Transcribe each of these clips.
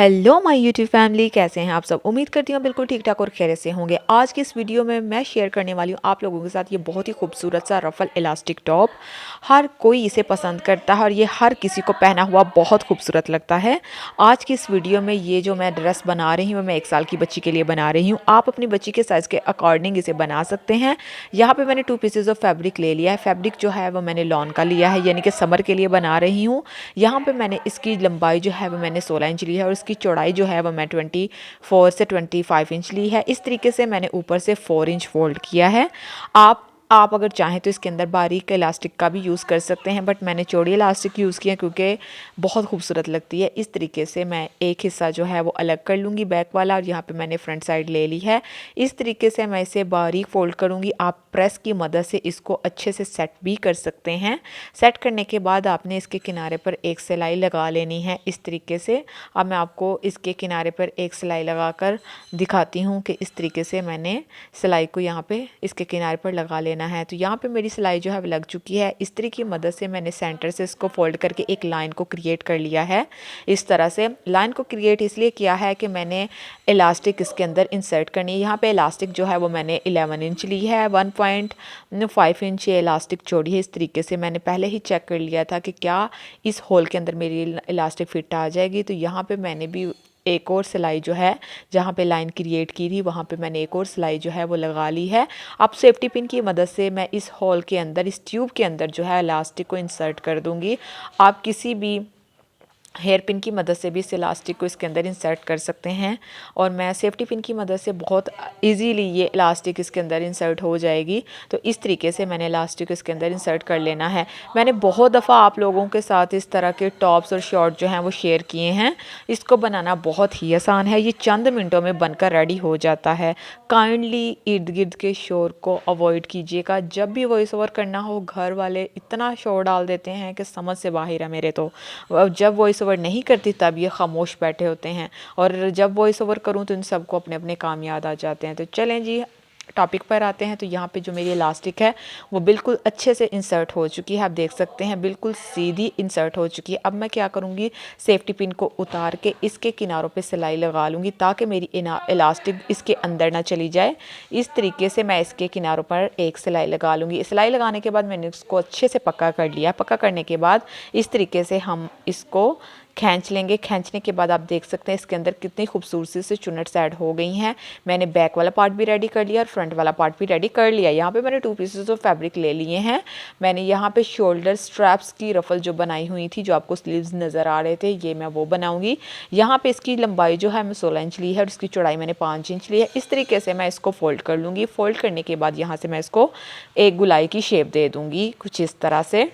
Hello my YouTube family, कैसे हैं आप सब। उम्मीद करती हूँ बिल्कुल ठीक ठाक और खैरियत से होंगे। आज की इस वीडियो में मैं शेयर करने वाली हूँ आप लोगों के साथ ये बहुत ही खूबसूरत सा रफल इलास्टिक टॉप। हर कोई इसे पसंद करता है और ये हर किसी को पहना हुआ बहुत खूबसूरत लगता है। आज की इस वीडियो में ये जो मैं ड्रेस बना रही हूँ, मैं 1 साल की बच्ची के लिए बना रही हूँ। आप अपनी बच्ची के साइज़ के अकॉर्डिंग इसे बना सकते हैं। यहाँ पर मैंने 2 पीसेज ऑफ फैब्रिक ले लिया है। फैब्रिक जो है वो मैंने लॉन का लिया है, यानी कि समर के लिए बना रही हूँ। यहाँ पर मैंने इसकी लंबाई जो है वो मैंने 16 इंच ली है और इसकी चौड़ाई जो है वो मैं 24 से 25 इंच ली है। इस तरीके से मैंने ऊपर से 4 इंच फोल्ड किया है। आप अगर चाहें तो इसके अंदर बारीक इलास्टिक का भी यूज़ कर सकते हैं, बट मैंने चौड़ी इलास्टिक यूज़ किया क्योंकि बहुत खूबसूरत लगती है। इस तरीके से मैं एक हिस्सा जो है वो अलग कर लूँगी बैक वाला, और यहाँ पे मैंने फ्रंट साइड ले ली है। इस तरीके से मैं इसे बारीक फोल्ड करूँगी। आप प्रेस की मदद से इसको अच्छे से सेट भी कर सकते हैं। सेट करने के बाद आपने इसके किनारे पर एक सिलाई लगा लेनी है इस तरीके से। अब मैं आपको इसके किनारे पर एक सिलाई लगाकर दिखाती हूँ कि इस तरीके से मैंने सिलाई को यहाँ पे इसके किनारे पर लगा लेना है। तो यहाँ पे मेरी सिलाई जो है वो लग चुकी है। इस तरीके की मदद से मैंने सेंटर से इसको फोल्ड करके एक लाइन को क्रिएट कर लिया है। इस तरह से लाइन को क्रिएट इसलिए किया है कि मैंने इलास्टिक इसके अंदर इंसर्ट करनी है। यहाँ पे इलास्टिक जो है वो मैंने 11 इंच ली है। 1.5 इंच ये इलास्टिक चौड़ी है। इस तरीके से मैंने पहले ही चेक कर लिया था कि क्या इस होल के अंदर मेरी इलास्टिक फिट आ जाएगी। तो यहाँ पे मैंने भी एक और सिलाई जो है, जहाँ पे लाइन क्रिएट की थी वहाँ पे मैंने एक और सिलाई जो है वो लगा ली है। अब सेफ्टी पिन की मदद से मैं इस होल के अंदर, इस ट्यूब के अंदर जो है इलास्टिक को इंसर्ट कर दूँगी। आप किसी भी हेयर पिन की मदद से भी इस इलास्टिक को इसके अंदर इंसर्ट कर सकते हैं, और मैं सेफ्टी पिन की मदद से बहुत इजीली ये इलास्टिक इसके अंदर इंसर्ट हो जाएगी। तो इस तरीके से मैंने इलास्टिक को इसके अंदर इंसर्ट कर लेना है। मैंने बहुत दफ़ा आप लोगों के साथ इस तरह के टॉप्स और शॉर्ट जो हैं वो शेयर किए हैं। इसको बनाना बहुत ही आसान है, ये चंद मिनटों में बनकर रेडी हो जाता है। काइंडली इर्द गिर्द के शोर को अवॉइड कीजिएगा। जब भी वॉइस ओवर करना हो, घर वाले इतना शोर डाल देते हैं कि समझ से बाहर है मेरे तो। जब वॉइस ओवर नहीं करती तब ये खामोश बैठे होते हैं, और जब वॉइस ओवर करूँ तो इन सबको अपने अपने काम याद आ जाते हैं। तो चलें जी, टॉपिक पर आते हैं। तो यहाँ पे जो मेरी इलास्टिक है वो बिल्कुल अच्छे से इंसर्ट हो चुकी है। आप देख सकते हैं बिल्कुल सीधी इंसर्ट हो चुकी है। अब मैं क्या करूँगी, सेफ्टी पिन को उतार के इसके किनारों पे सिलाई लगा लूँगी ताकि मेरी इलास्टिक इसके अंदर ना चली जाए। इस तरीके से मैं इसके किनारों पर एक सिलाई लगा लूँगी। सिलाई लगाने के बाद मैंने इसको अच्छे से पक्का कर लिया। पक्का करने के बाद इस तरीके से हम इसको खींच लेंगे। खींचने के बाद आप देख सकते हैं इसके अंदर कितनी खूबसूरती से चुन्नट्स ऐड हो गई हैं। मैंने बैक वाला पार्ट भी रेडी कर लिया और फ्रंट वाला पार्ट भी रेडी कर लिया। यहाँ पे मैंने 2 पीसेस ऑफ फैब्रिक ले लिए हैं। मैंने यहाँ पे शोल्डर स्ट्रैप्स की रफल जो बनाई हुई थी, जो आपको स्लीव्स नज़र आ रहे थे, ये मैं वो बनाऊँगी। यहाँ पे इसकी लंबाई जो है मैं 16 इंच ली है और इसकी चौड़ाई मैंने 5 इंच ली है। इस तरीके से मैं इसको फोल्ड कर लूँगी। फोल्ड करने के बाद यहाँ से मैं इसको एक गुलाई की शेप दे दूँगी कुछ इस तरह से।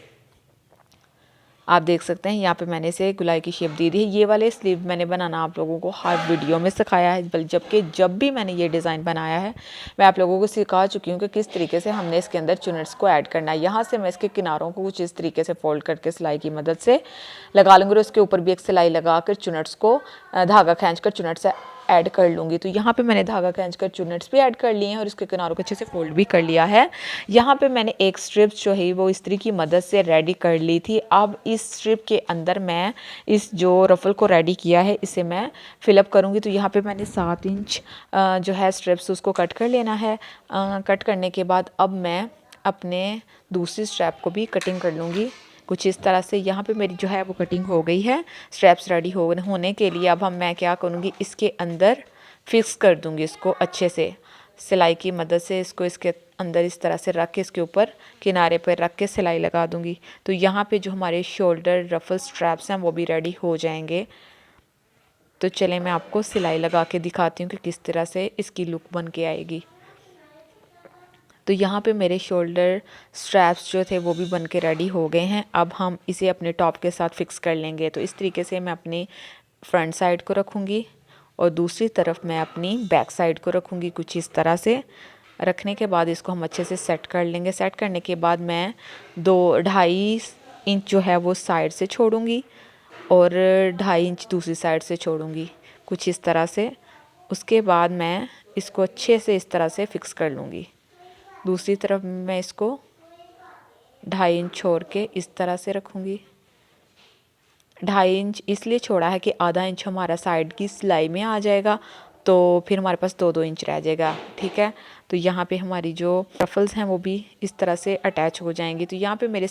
आप देख सकते हैं यहाँ पे मैंने इसे गुलाई की शेप दी थी। ये वाले स्लीव मैंने बनाना आप लोगों को हर वीडियो में सिखाया है, जबकि जब भी मैंने ये डिज़ाइन बनाया है मैं आप लोगों को सिखा चुकी हूँ कि किस तरीके से हमने इसके अंदर चुनट्स को ऐड करना है। यहाँ से मैं इसके किनारों को कुछ इस तरीके से फोल्ड करके सिलाई की मदद से लगा लूँगी और उसके ऊपर भी एक सिलाई लगा कर चुनट्स को धागा खींच कर चुनट्स ऐड कर लूँगी। तो यहाँ पे मैंने धागा खींचकर चुनट्स भी ऐड कर लिए हैं और इसके किनारों को अच्छे से फोल्ड भी कर लिया है। यहाँ पे मैंने एक स्ट्रिप्स जो है वो इस्त्री की मदद से रेडी कर ली थी। अब इस स्ट्रिप के अंदर मैं इस जो रफल को रेडी किया है इसे मैं फिलअप करूँगी। तो यहाँ पे मैंने 7 इंच जो है स्ट्रिप्स उसको कट कर लेना है। कट करने के बाद अब मैं अपने दूसरी स्ट्रैप को भी कटिंग कर लूँगी कुछ इस तरह से। यहाँ पे मेरी जो है वो कटिंग हो गई है। स्ट्रैप्स रेडी होने के लिए अब मैं क्या करूँगी, इसके अंदर फिक्स कर दूँगी इसको अच्छे से सिलाई की मदद से। इसको इसके अंदर इस तरह से रख के इसके ऊपर किनारे पर रख के सिलाई लगा दूँगी। तो यहाँ पे जो हमारे शोल्डर रफल स्ट्रैप्स हैं वो भी रेडी हो जाएंगे। तो चलें मैं आपको सिलाई लगा के दिखाती हूँ कि किस तरह से इसकी लुक बन के आएगी। तो यहाँ पे मेरे शोल्डर स्ट्रैप्स जो थे वो भी बन के रेडी हो गए हैं। अब हम इसे अपने टॉप के साथ फिक्स कर लेंगे। तो इस तरीके से मैं अपनी फ्रंट साइड को रखूँगी और दूसरी तरफ मैं अपनी बैक साइड को रखूँगी कुछ इस तरह से। रखने के बाद इसको हम अच्छे से सेट कर लेंगे। सेट करने के बाद मैं 2-2.5 इंच जो है वो साइड से छोड़ूँगी और 2.5 इंच दूसरी साइड से छोड़ूँगी कुछ इस तरह से। उसके बाद मैं इसको अच्छे से इस तरह से फिक्स कर लूँगी। दूसरी तरफ मैं इसको 2.5 इंच छोड़ के इस तरह से रखूँगी। 2.5 इंच इसलिए छोड़ा है कि आधा इंच हमारा साइड की सिलाई में आ जाएगा, तो फिर हमारे पास 2-2 इंच रह जाएगा। ठीक है, तो यहाँ पे हमारी जो रफ़ल्स हैं वो भी इस तरह से अटैच हो जाएंगी। तो यहाँ पे मेरे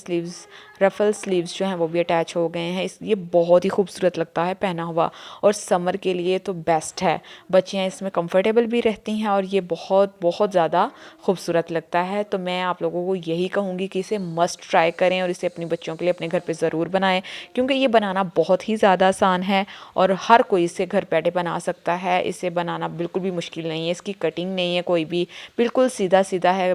रफ़ल स्लीव्स जो हैं वो भी अटैच हो गए हैं। ये बहुत ही खूबसूरत लगता है पहना हुआ, और समर के लिए तो बेस्ट है। बच्चियाँ इसमें कंफर्टेबल भी रहती हैं और ये बहुत बहुत ज़्यादा खूबसूरत लगता है। तो मैं आप लोगों को यही कहूँगी कि इसे मस्ट ट्राई करें और इसे अपनी बच्चों के लिए अपने घर पर ज़रूर बनाएँ, क्योंकि ये बनाना बहुत ही ज़्यादा आसान है और हर कोई इसे घर बैठे बना सकता है। इसे बनाना बिल्कुल भी मुश्किल नहीं है, इसकी कटिंग नहीं है कोई भी, बिल्कुल सीधा सीधा है।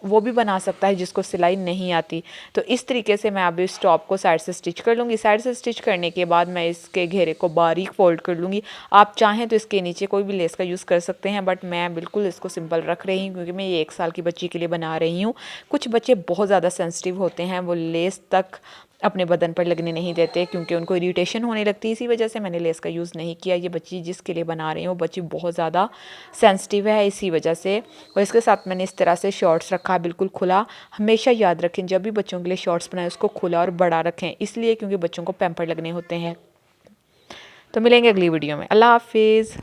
वो भी बना सकता है जिसको सिलाई नहीं आती। तो इस तरीके से मैं अब इस टॉप को साइड से स्टिच कर लूँगी। साइड से स्टिच करने के बाद मैं इसके घेरे को बारीक फोल्ड कर लूँगी। आप चाहें तो इसके नीचे कोई भी लेस का यूज़ कर सकते हैं, बट मैं बिल्कुल इसको सिंपल रख रही हूँ क्योंकि मैं ये 1 साल की बच्ची के लिए बना रही हूँ। कुछ बच्चे बहुत ज़्यादा सेंसिटिव होते हैं, वो लेस तक अपने बदन पर लगने नहीं देते क्योंकि उनको इरिटेशन होने लगती है। इसी वजह से मैंने लेस का यूज़ नहीं किया। ये बच्ची जिसके लिए बना रही हूँ वो बच्ची बहुत ज़्यादा सेंसिटिव है, इसी वजह से। और इसके साथ मैंने इस तरह से शॉर्ट्स रखा है बिल्कुल खुला। हमेशा याद रखें जब भी बच्चों के लिए शॉर्ट्स बनाएं उसको खुला और बड़ा रखें, इसलिए क्योंकि बच्चों को पैम्पर लगने होते हैं। तो मिलेंगे अगली वीडियो में। अल्लाह हाफिज़।